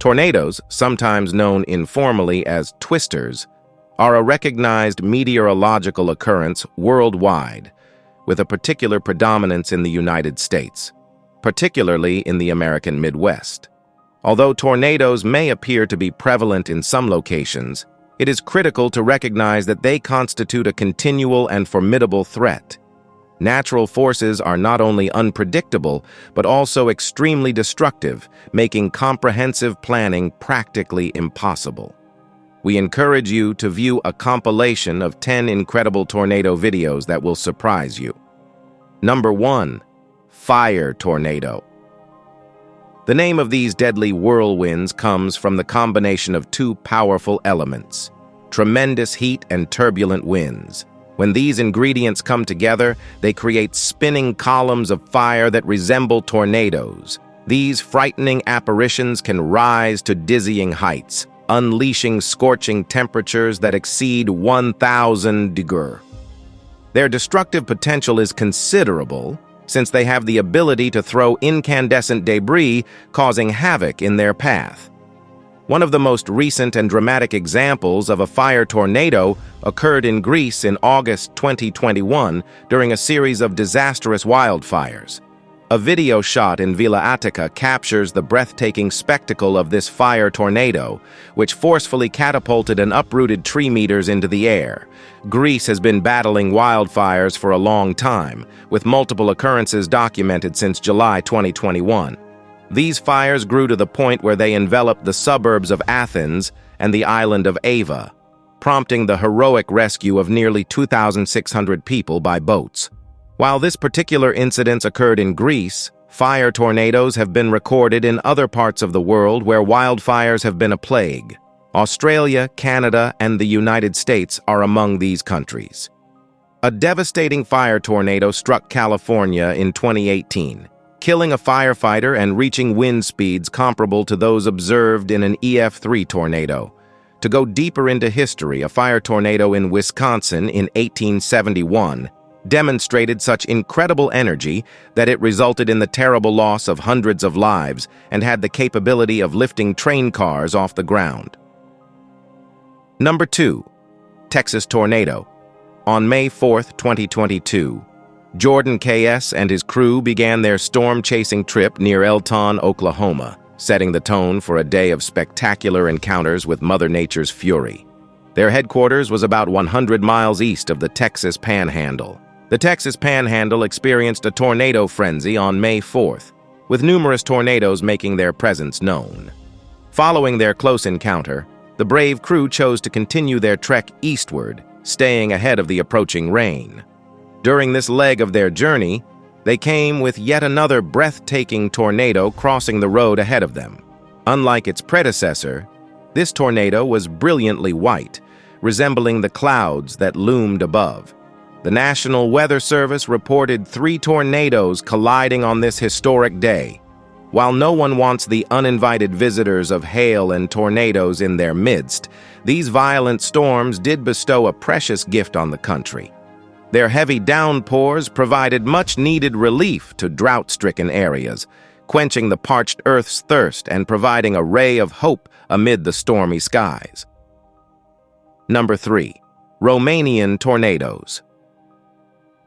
Tornadoes, sometimes known informally as twisters, are a recognized meteorological occurrence worldwide, with a particular predominance in the United States, particularly in the American Midwest. Although tornadoes may appear to be prevalent in some locations, it is critical to recognize that they constitute a continual and formidable threat. Natural forces are not only unpredictable, but also extremely destructive, making comprehensive planning practically impossible. We encourage you to view a compilation of 10 incredible tornado videos that will surprise you. Number 1. Fire tornado. The name of these deadly whirlwinds comes from the combination of two powerful elements: tremendous heat and turbulent winds. When these ingredients come together, they create spinning columns of fire that resemble tornadoes. These frightening apparitions can rise to dizzying heights, unleashing scorching temperatures that exceed 1,000 degrees. Their destructive potential is considerable, since they have the ability to throw incandescent debris, causing havoc in their path. One of the most recent and dramatic examples of a fire tornado occurred in Greece in August 2021 during a series of disastrous wildfires. A video shot in Villa Attica captures the breathtaking spectacle of this fire tornado, which forcefully catapulted and uprooted tree meters into the air. Greece has been battling wildfires for a long time, with multiple occurrences documented since July 2021. These fires grew to the point where they enveloped the suburbs of Athens and the island of Ava, prompting the heroic rescue of nearly 2,600 people by boats. While this particular incident occurred in Greece, fire tornadoes have been recorded in other parts of the world where wildfires have been a plague. Australia, Canada, and the United States are among these countries. A devastating fire tornado struck California in 2018, killing a firefighter and reaching wind speeds comparable to those observed in an EF3 tornado. To go deeper into history, a fire tornado in Wisconsin in 1871 demonstrated such incredible energy that it resulted in the terrible loss of hundreds of lives and had the capability of lifting train cars off the ground. Number 2. Texas tornado. On May 4, 2022, Jordan K.S. and his crew began their storm-chasing trip near Elton, Oklahoma, setting the tone for a day of spectacular encounters with Mother Nature's fury. Their headquarters was about 100 miles east of the Texas Panhandle. The Texas Panhandle experienced a tornado frenzy on May 4th, with numerous tornadoes making their presence known. Following their close encounter, the brave crew chose to continue their trek eastward, staying ahead of the approaching rain. During this leg of their journey, they came with yet another breathtaking tornado crossing the road ahead of them. Unlike its predecessor, this tornado was brilliantly white, resembling the clouds that loomed above. The National Weather Service reported 3 tornadoes colliding on this historic day. While no one wants the uninvited visitors of hail and tornadoes in their midst, these violent storms did bestow a precious gift on the country. Their heavy downpours provided much-needed relief to drought-stricken areas, quenching the parched earth's thirst and providing a ray of hope amid the stormy skies. Number 3. Romanian tornadoes.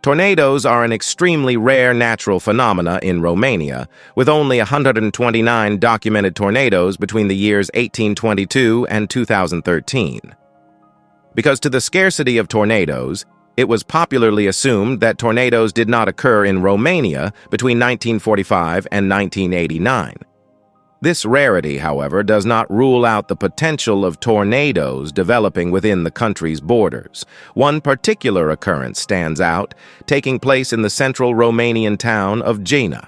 Tornadoes are an extremely rare natural phenomena in Romania, with only 129 documented tornadoes between the years 1822 and 2013. Because to the scarcity of tornadoes, it was popularly assumed that tornadoes did not occur in Romania between 1945 and 1989. This rarity, however, does not rule out the potential of tornadoes developing within the country's borders. One particular occurrence stands out, taking place in the central Romanian town of Jena.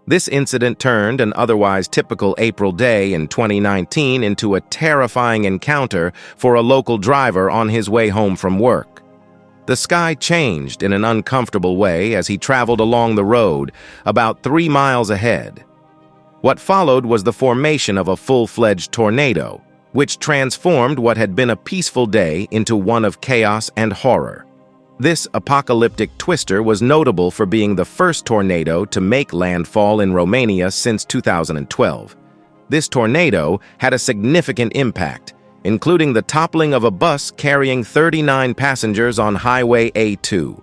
This incident turned an otherwise typical April day in 2019 into a terrifying encounter for a local driver on his way home from work. The sky changed in an uncomfortable way as he traveled along the road, about 3 miles ahead. What followed was the formation of a full-fledged tornado, which transformed what had been a peaceful day into one of chaos and horror. This apocalyptic twister was notable for being the first tornado to make landfall in Romania since 2012. This tornado had a significant impact, including the toppling of a bus carrying 39 passengers on Highway A2.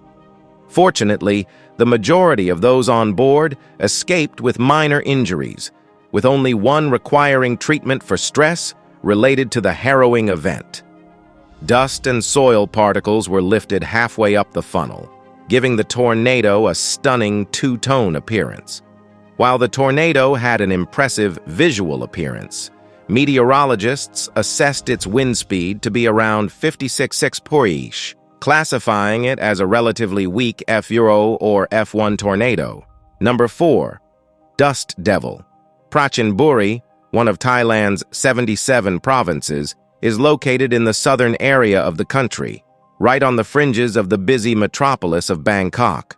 Fortunately, the majority of those on board escaped with minor injuries, with only one requiring treatment for stress related to the harrowing event. Dust and soil particles were lifted halfway up the funnel, giving the tornado a stunning two-tone appearance. While the tornado had an impressive visual appearance, meteorologists assessed its wind speed to be around 56 mph, classifying it as a relatively weak F0 or F1 tornado. Number 4. Dust Devil. Prachinburi, one of Thailand's 77 provinces, is located in the southern area of the country, right on the fringes of the busy metropolis of Bangkok.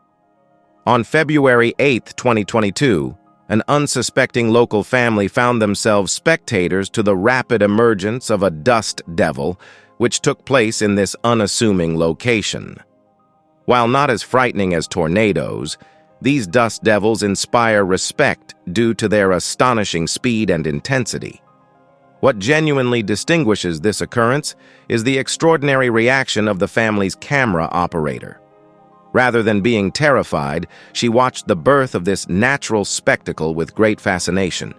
On February 8, 2022, an unsuspecting local family found themselves spectators to the rapid emergence of a dust devil, which took place in this unassuming location. While not as frightening as tornadoes, these dust devils inspire respect due to their astonishing speed and intensity. What genuinely distinguishes this occurrence is the extraordinary reaction of the family's camera operator. Rather than being terrified, she watched the birth of this natural spectacle with great fascination.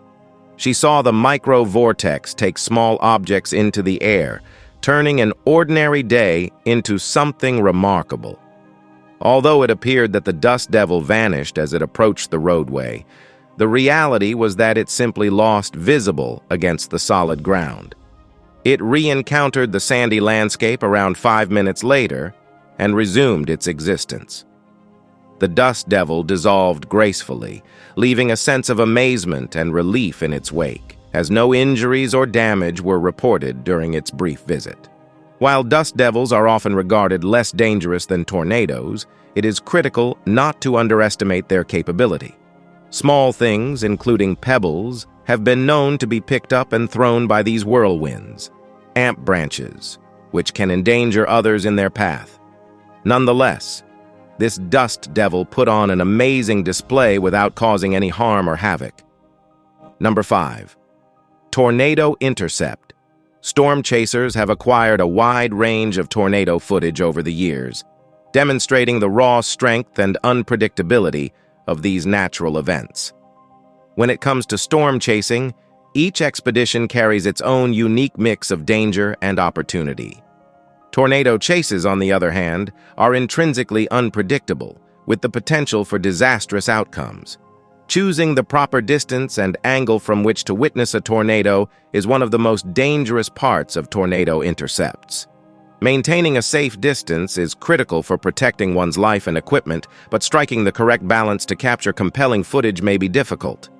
She saw the micro-vortex take small objects into the air, turning an ordinary day into something remarkable. Although it appeared that the dust devil vanished as it approached the roadway, the reality was that it simply lost visible against the solid ground. It re-encountered the sandy landscape around 5 minutes later and resumed its existence. The dust devil dissolved gracefully, leaving a sense of amazement and relief in its wake, as no injuries or damage were reported during its brief visit. While dust devils are often regarded less dangerous than tornadoes, it is critical not to underestimate their capability. Small things, including pebbles, have been known to be picked up and thrown by these whirlwinds, amp branches, which can endanger others in their path. Nonetheless, this dust devil put on an amazing display without causing any harm or havoc. Number 5. Tornado Intercept. Storm chasers have acquired a wide range of tornado footage over the years, demonstrating the raw strength and unpredictability of these natural events. When it comes to storm chasing, each expedition carries its own unique mix of danger and opportunity. Tornado chases, on the other hand, are intrinsically unpredictable, with the potential for disastrous outcomes. Choosing the proper distance and angle from which to witness a tornado is one of the most dangerous parts of tornado intercepts. Maintaining a safe distance is critical for protecting one's life and equipment, but striking the correct balance to capture compelling footage may be difficult.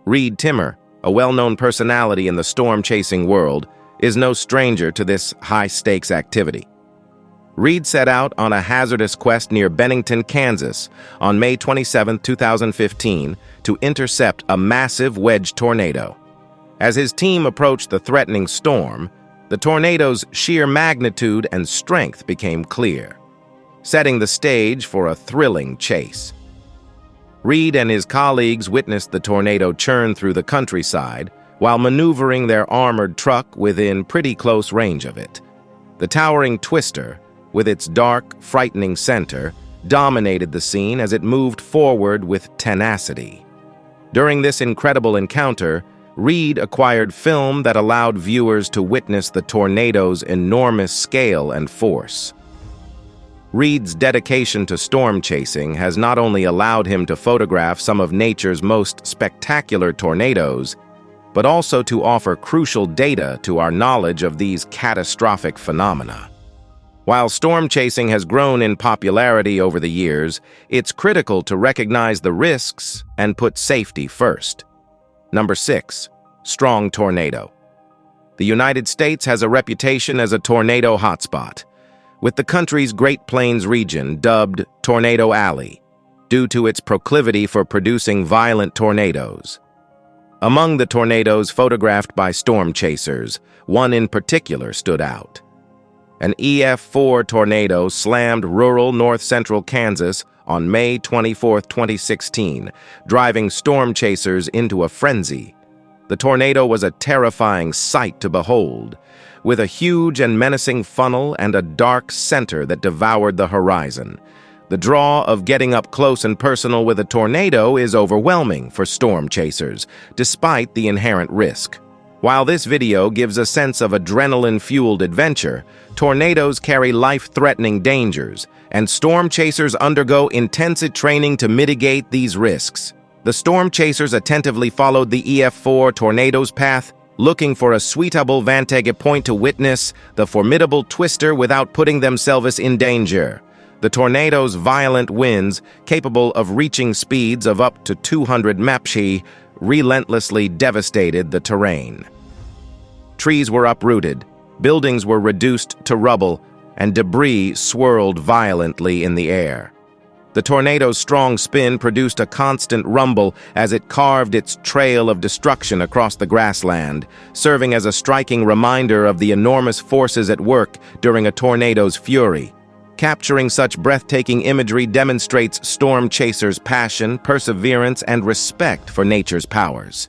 Reed Timmer, a well-known personality in the storm-chasing world, is no stranger to this high-stakes activity. Reed set out on a hazardous quest near Bennington, Kansas, on May 27, 2015, to intercept a massive wedge tornado. As his team approached the threatening storm, the tornado's sheer magnitude and strength became clear, setting the stage for a thrilling chase. Reed and his colleagues witnessed the tornado churn through the countryside while maneuvering their armored truck within pretty close range of it. The towering twister, with its dark, frightening center, dominated the scene as it moved forward with tenacity. During this incredible encounter, Reed acquired film that allowed viewers to witness the tornado's enormous scale and force. Reed's dedication to storm chasing has not only allowed him to photograph some of nature's most spectacular tornadoes, but also to offer crucial data to our knowledge of these catastrophic phenomena. While storm chasing has grown in popularity over the years, it's critical to recognize the risks and put safety first. Number 6. Strong tornado. The United States has a reputation as a tornado hotspot, with the country's Great Plains region dubbed Tornado Alley, due to its proclivity for producing violent tornadoes. Among the tornadoes photographed by storm chasers, one in particular stood out. An EF4 tornado slammed rural north-central Kansas on May 24, 2016, driving storm chasers into a frenzy. The tornado was a terrifying sight to behold, with a huge and menacing funnel and a dark center that devoured the horizon. The draw of getting up close and personal with a tornado is overwhelming for storm chasers, despite the inherent risk. While this video gives a sense of adrenaline-fueled adventure, tornadoes carry life-threatening dangers, and storm chasers undergo intensive training to mitigate these risks. The storm chasers attentively followed the EF4 tornado's path, looking for a suitable vantage point to witness the formidable twister without putting themselves in danger. The tornado's violent winds, capable of reaching speeds of up to 200 mph, relentlessly devastated the terrain. Trees were uprooted, buildings were reduced to rubble, and debris swirled violently in the air. The tornado's strong spin produced a constant rumble as it carved its trail of destruction across the grassland, serving as a striking reminder of the enormous forces at work during a tornado's fury. Capturing such breathtaking imagery demonstrates storm chasers' passion, perseverance, and respect for nature's powers.